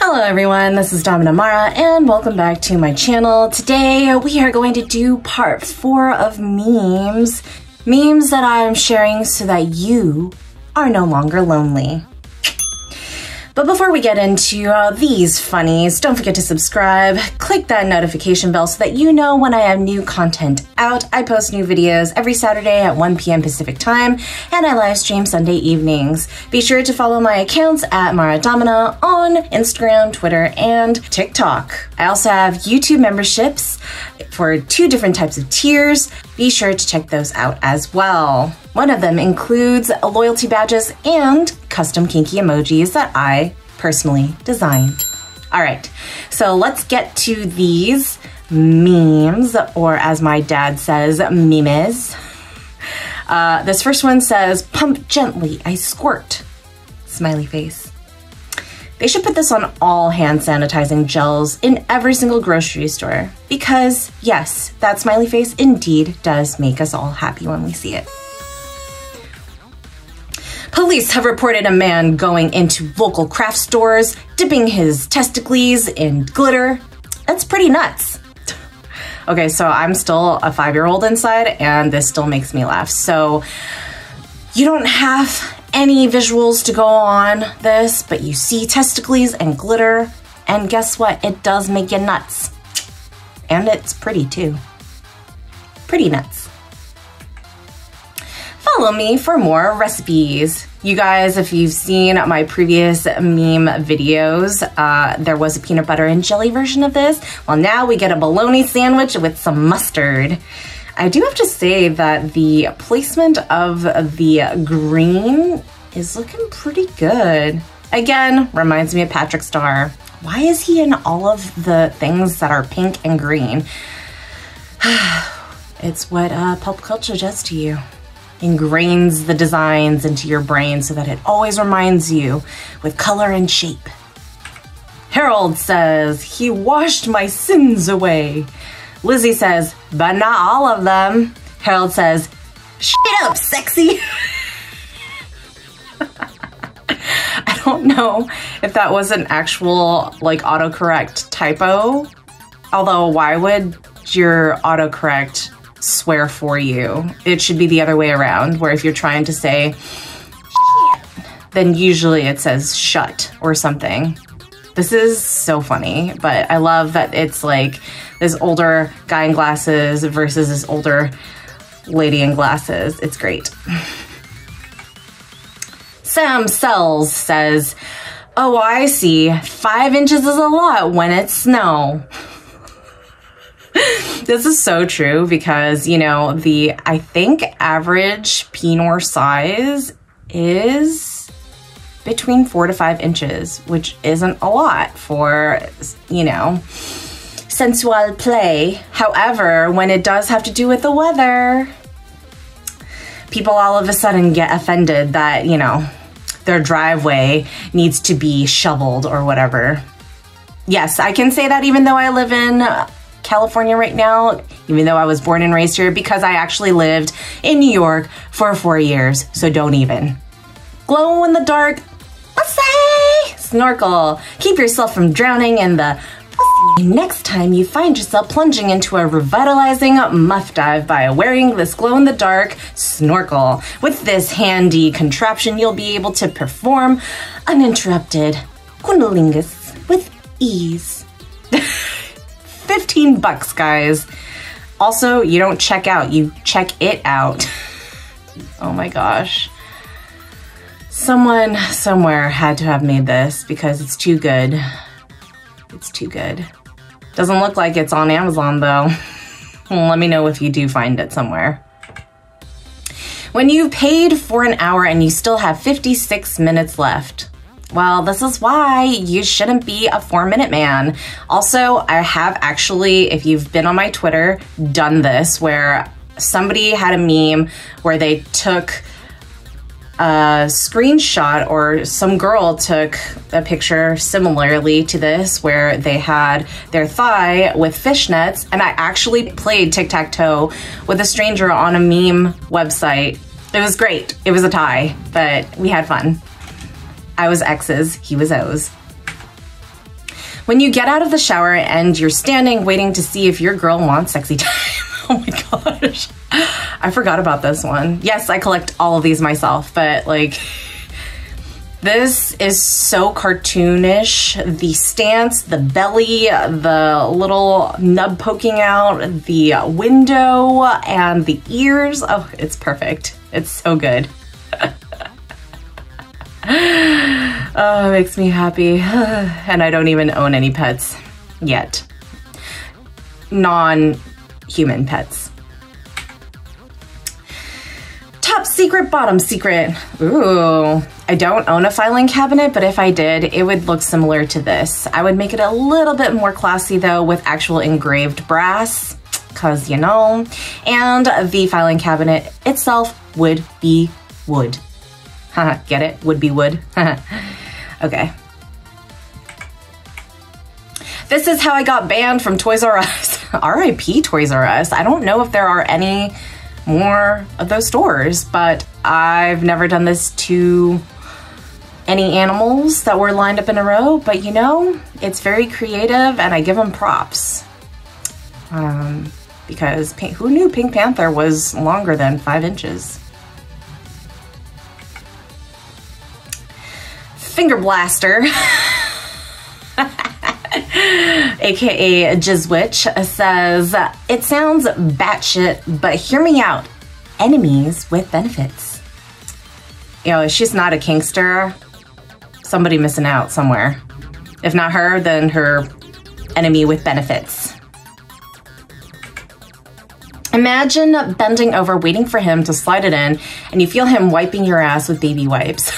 Hello everyone, this is Domina Mara and welcome back to my channel. Today we are going to do part 4 of memes. Memes that I'm sharing so that you are no longer lonely. But before we get into these funnies, don't forget to subscribe, click that notification bell so that you know when I have new content out. I post new videos every Saturday at 1 p.m. Pacific time, and I live stream Sunday evenings. Be sure to follow my accounts at Mara Domina on Instagram, Twitter, and TikTok. I also have YouTube memberships for 2 different types of tiers. Be sure to check those out as well. One of them includes loyalty badges and custom kinky emojis that I personally designed. All right, so let's get to these memes, or as my dad says, MEMES. This first one says, "Pump gently, I squirt." Smiley face. They should put this on all hand sanitizing gels in every single grocery store because, yes, that smiley face indeed does make us all happy when we see it. Police have reported a man going into local craft stores, dipping his testicles in glitter. That's pretty nuts. Okay, so I'm still a 5-year-old inside and this still makes me laugh. So you don't have any visuals to go on this, but you see testicles and glitter, and guess what? It does make you nuts. And it's pretty too. Pretty nuts. Follow me for more recipes. You guys, if you've seen my previous meme videos, there was a peanut butter and jelly version of this. Well, now we get a bologna sandwich with some mustard. I do have to say that the placement of the green is looking pretty good. Again, reminds me of Patrick Star. Why is he in all of the things that are pink and green? It's what pop culture does to you. Ingrains the designs into your brain so that it always reminds you with color and shape. Harold says, "He washed my sins away." Lizzie says, "But not all of them." Harold says, "Shut up, sexy." I don't know if that was an actual like autocorrect typo. Although why would your autocorrect swear for you? It should be the other way around, where if you're trying to say shit, then usually it says shut or something. This is so funny, but I love that it's like this older guy in glasses versus this older lady in glasses. It's great. Sam Sells says, "Oh, I see. 5 inches is a lot when it's snow." This is so true because, you know, I think average penor size is between 4 to 5 inches, which isn't a lot for, you know, sensual play. However, when it does have to do with the weather, people all of a sudden get offended that, you know, their driveway needs to be shoveled or whatever. Yes, I can say that even though I live in California right now, even though I was born and raised here, because I actually lived in New York for 4 years, so don't even. Glow in the dark, let's say, snorkel. Keep yourself from drowning in the next time you find yourself plunging into a revitalizing muff dive by wearing this glow-in-the-dark snorkel. With this handy contraption, you'll be able to perform uninterrupted cunnilingus with ease. 15 bucks, guys. Also, you don't check out, you check it out. Oh my gosh. Someone somewhere had to have made this because it's too good. It's too good. Doesn't look like it's on Amazon though. Let me know if you do find it somewhere. When you've paid for an hour and you still have 56 minutes left. Well, this is why you shouldn't be a 4-minute man. Also, I have actually, if you've been on my Twitter, done this where somebody had a meme where they took a screenshot, or some girl took a picture similarly to this where they had their thigh with fishnets, and I actually played tic-tac-toe with a stranger on a meme website. It was great. It was a tie, but we had fun. I was X's, he was O's. When you get out of the shower and you're standing waiting to see if your girl wants sexy time. Oh my gosh. I forgot about this one. Yes, I collect all of these myself, but like, this is so cartoonish. The stance, the belly, the little nub poking out, the window, and the ears. Oh, it's perfect. It's so good. Oh, it makes me happy. And I don't even own any pets yet. Non-human pets. Top secret, bottom secret. Ooh, I don't own a filing cabinet, but if I did, it would look similar to this. I would make it a little bit more classy though with actual engraved brass, cause you know, and the filing cabinet itself would be wood. Haha, get it? Would be wood. Okay. This is how I got banned from Toys R Us. RIP Toys R Us. I don't know if there are any more of those stores, but I've never done this to any animals that were lined up in a row, but you know, it's very creative and I give them props. Because who knew Pink Panther was longer than 5 inches? Finger Blaster, aka Jizzwitch, says, it sounds batshit, but hear me out. Enemies with benefits. You know, she's not a kinkster. Somebody missing out somewhere. If not her, then her enemy with benefits. Imagine bending over waiting for him to slide it in and you feel him wiping your ass with baby wipes.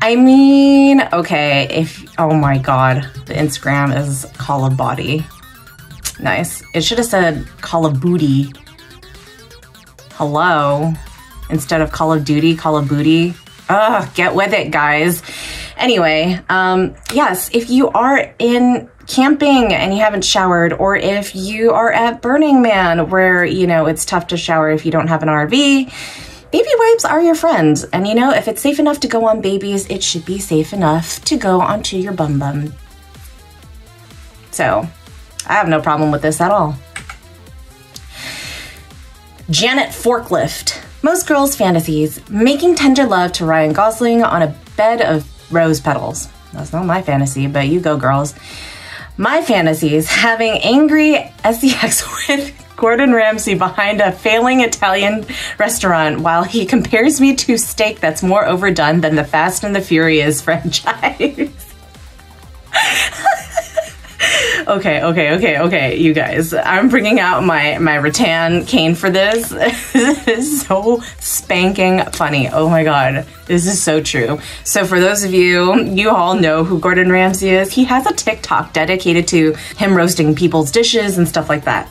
I mean, okay, oh my God, the Instagram is Call of Body. Nice. It should have said Call of Booty. Hello. Instead of Call of Duty, Call of Booty. Ugh, get with it, guys. Anyway, yes, if you are in camping and you haven't showered, or if you are at Burning Man where, you know, it's tough to shower if you don't have an RV, baby wipes are your friends. And you know, if it's safe enough to go on babies, it should be safe enough to go onto your bum bum. So, I have no problem with this at all. Janet Forklift. Most girls' fantasies, making tender love to Ryan Gosling on a bed of rose petals. That's not my fantasy, but you go, girls. My fantasy is having angry sex with Gordon Ramsay behind a failing Italian restaurant while he compares me to steak that's more overdone than the Fast and the Furious franchise. Okay, you guys. I'm bringing out my rattan cane for this. This is so spanking funny. Oh my God, this is so true. So for those of you, you all know who Gordon Ramsay is. He has a TikTok dedicated to him roasting people's dishes and stuff like that.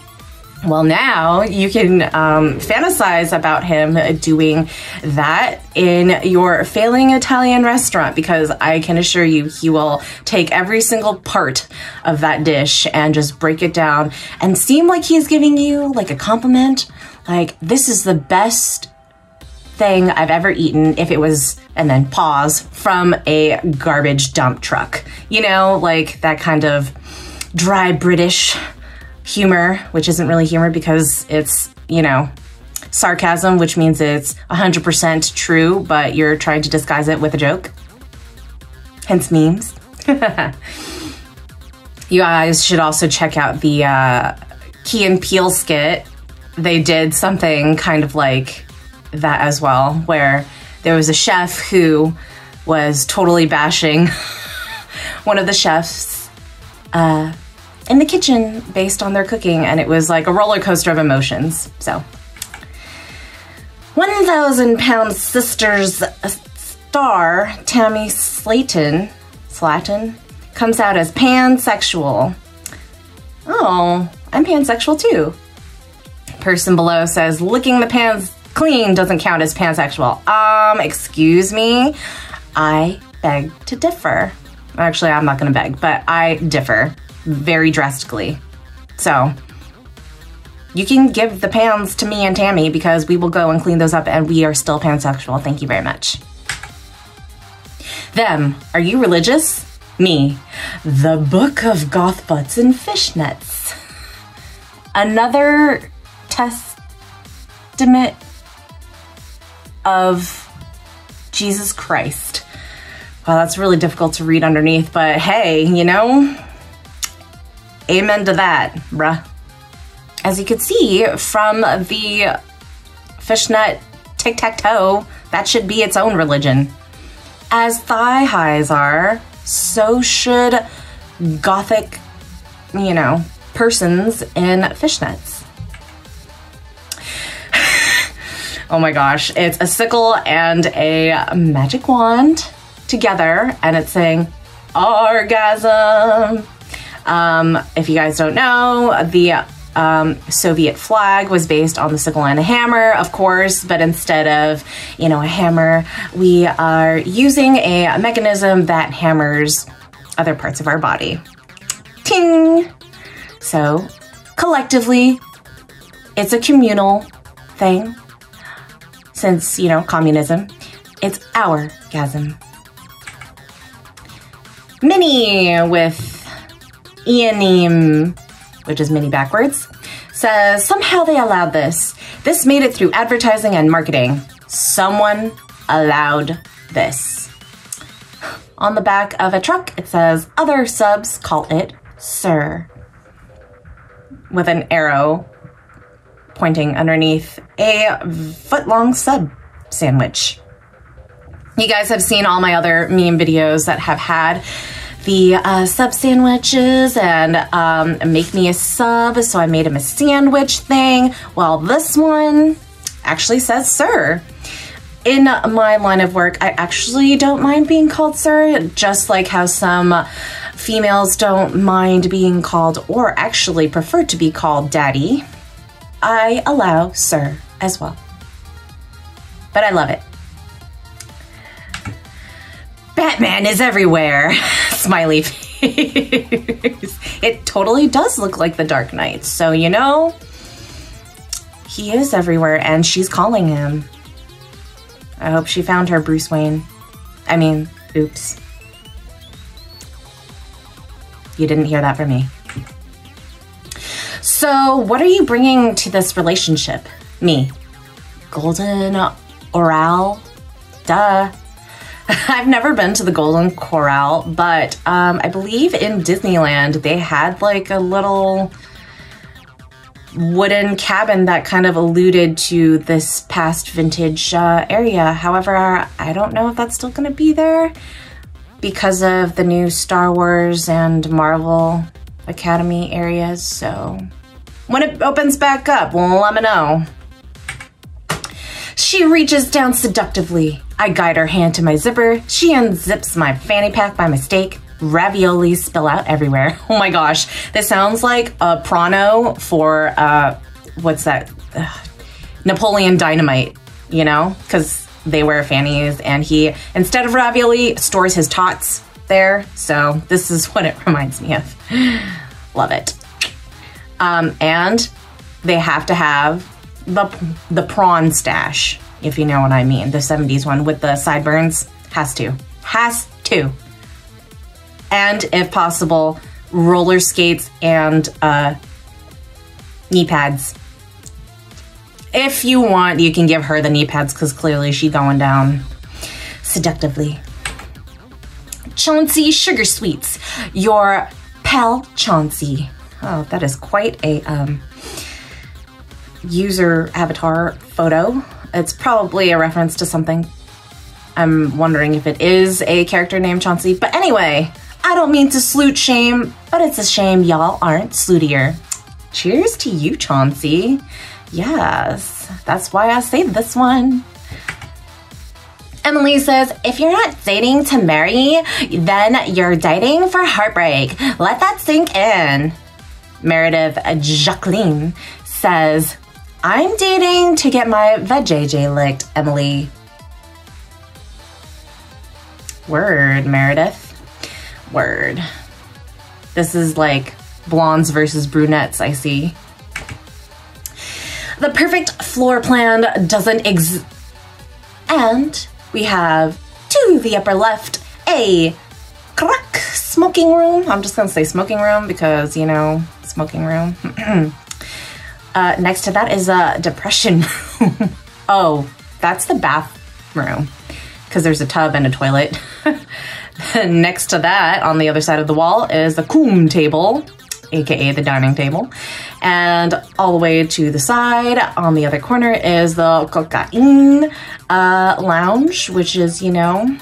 Well, now you can fantasize about him doing that in your failing Italian restaurant, because I can assure you he will take every single part of that dish and just break it down and seem like he's giving you like a compliment. Like, this is the best thing I've ever eaten if it was, and then pause, from a garbage dump truck. You know, like that kind of dry British humor, which isn't really humor because it's, you know, sarcasm, which means it's 100% true, but you're trying to disguise it with a joke. Hence memes. You guys should also check out the Key and Peele skit. They did something kind of like that as well, where there was a chef who was totally bashing one of the chefs in the kitchen based on their cooking, and it was like a roller coaster of emotions. So 1,000-pound sisters star Tammy Slaton comes out as pansexual. Oh, I'm pansexual too. Person below says licking the pans clean doesn't count as pansexual. Excuse me, I beg to differ. Actually, I'm not gonna beg, but I differ very drastically. So you can give the pans to me and Tammy because we will go and clean those up and we are still pansexual. Thank you very much. Them, are you religious? Me, the book of goth butts and fishnets. Another testament of Jesus Christ. Wow, that's really difficult to read underneath, but hey, you know, amen to that, bruh. As you can see from the fishnet tic-tac-toe, that should be its own religion. As thigh highs are, so should gothic, you know, persons in fishnets. Oh my gosh, it's a sickle and a magic wand together, and it's saying orgasm. If you guys don't know, the Soviet flag was based on the sickle and a hammer, of course, but instead of, you know, a hammer, we are using a mechanism that hammers other parts of our body. Ting! So, collectively, it's a communal thing. Since, you know, communism, it's our gasm. Mini with Ianim, which is mini backwards, says, somehow they allowed this. This made it through advertising and marketing. Someone allowed this. On the back of a truck, it says, other subs call it Sir, with an arrow pointing underneath a foot-long sub sandwich. You guys have seen all my other meme videos that have had the sub sandwiches and make me a sub, so I made him a sandwich thing. Well, this one actually says Sir. In my line of work, I actually don't mind being called Sir, just like how some females don't mind being called, or actually prefer to be called Daddy. I allow Sir as well. But I love it. Batman is everywhere. Smiley face. It totally does look like the Dark Knight. So, you know, he is everywhere and she's calling him. I hope she found her Bruce Wayne. I mean, oops. You didn't hear that from me. So, what are you bringing to this relationship? Me. Golden Corral? Duh. I've never been to the Golden Corral, but I believe in Disneyland they had like a little wooden cabin that kind of alluded to this past vintage area. However, I don't know if that's still going to be there because of the new Star Wars and Marvel Academy areas. So when it opens back up, well, let me know. She reaches down seductively. I guide her hand to my zipper. She unzips my fanny pack by mistake. Ravioli spill out everywhere. Oh my gosh, this sounds like a prono for, what's that? Napoleon Dynamite, you know? Because they wear fannies and he, instead of ravioli, stores his tots there. So this is what it reminds me of. Love it. And they have to have the prawn stash, if you know what I mean. The 70s one with the sideburns. Has to. Has to. And if possible, roller skates and knee pads. If you want, you can give her the knee pads because clearly she's going down seductively. Chauncey Sugar Sweets, your pal Chauncey. Oh, that is quite a user avatar photo. It's probably a reference to something. I'm wondering if it is a character named Chauncey. But anyway, I don't mean to salute shame, but it's a shame y'all aren't slutier. Cheers to you, Chauncey. Yes, that's why I saved this one. Emily says, if you're not dating to marry, then you're dating for heartbreak. Let that sink in. Meredith Jacqueline says, I'm dating to get my vajayjay licked, Emily. Word, Meredith. Word. This is like blondes versus brunettes, I see. The perfect floor plan doesn't exist. And we have to the upper left a crux smoking room. I'm just gonna say smoking room because, you know, smoking room. Next to that is a depression room. Oh, that's the bathroom because there's a tub and a toilet. Next to that, on the other side of the wall, is the coom table, aka the dining table. And all the way to the side, on the other corner, is the cocaine lounge, which is, you know,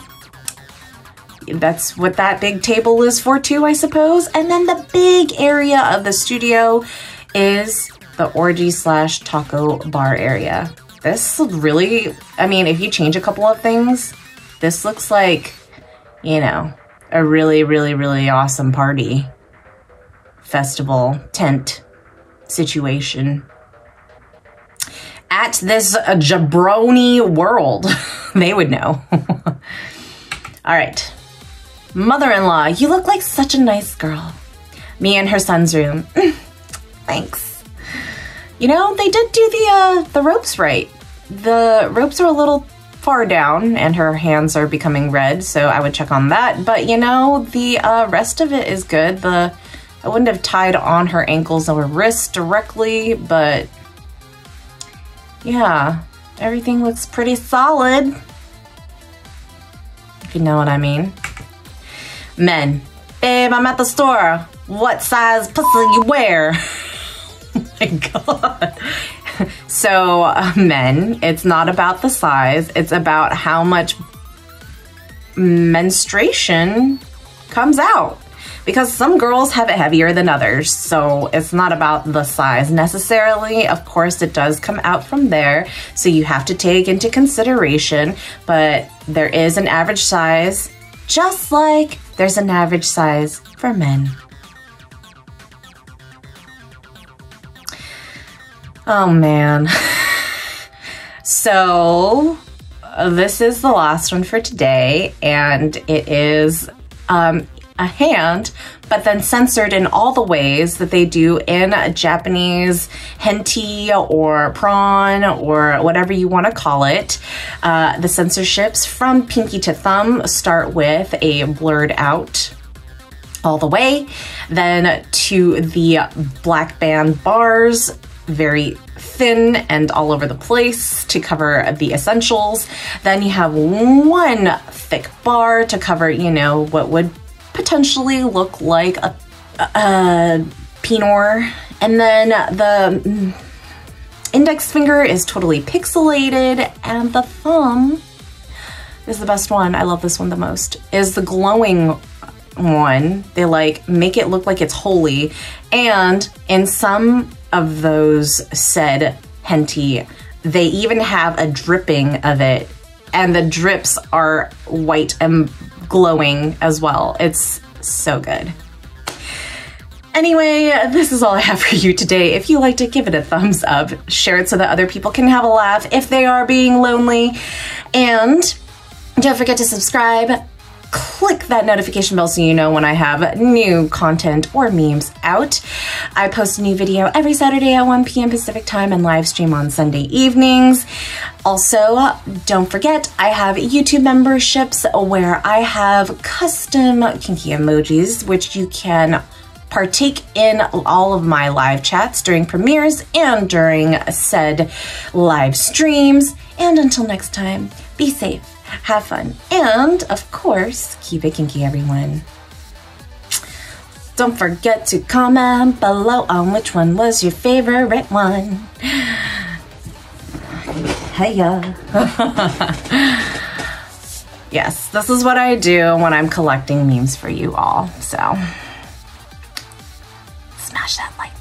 that's what that big table is for too, I suppose. And then the big area of the studio is the orgy / taco bar area. This really, I mean, if you change a couple of things, this looks like, you know, a really, really, really awesome party, festival, tent situation at this jabroni world. They would know. All right. Mother-in-law, you look like such a nice girl. Me and her son's room. Thanks. You know, they did do the ropes right. The ropes are a little far down and her hands are becoming red, so I would check on that. But you know, the rest of it is good. I wouldn't have tied on her ankles or wrists directly, but yeah, everything looks pretty solid, if you know what I mean. Men, babe, I'm at the store. What size pussy you wear? Oh my God. So men, it's not about the size, it's about how much menstruation comes out. Because some girls have it heavier than others, so it's not about the size necessarily. Of course, it does come out from there, so you have to take into consideration, but there is an average size, just like there's an average size for men. Oh man. So this is the last one for today, and it is a hand, but then censored in all the ways that they do in Japanese hentai or prawn or whatever you want to call it. The censorships from pinky to thumb start with a blurred out all the way, then to the black band bars, very thin and all over the place to cover the essentials. Then you have one thick bar to cover, you know, what would potentially look like a penor. And then the index finger is totally pixelated, and the thumb is the best one. I love this one the most, is the glowing one. They like make it look like it's holy, and in some of those said hentai, they even have a dripping of it, and the drips are white and glowing as well. It's so good. Anyway, this is all I have for you today. If you liked it, give it a thumbs up, share it so that other people can have a laugh if they are being lonely, and don't forget to subscribe. Click that notification bell so you know when I have new content or memes out. I post a new video every Saturday at 1 p.m. Pacific time and live stream on Sunday evenings. Also, don't forget, I have YouTube memberships where I have custom kinky emojis, which you can partake in all of my live chats during premieres and during said live streams. And until next time, be safe, have fun, and of course, keep it kinky, everyone. Don't forget to comment below on which one was your favorite one. Heya. Yes, this is what I do when I'm collecting memes for you all, so smash that like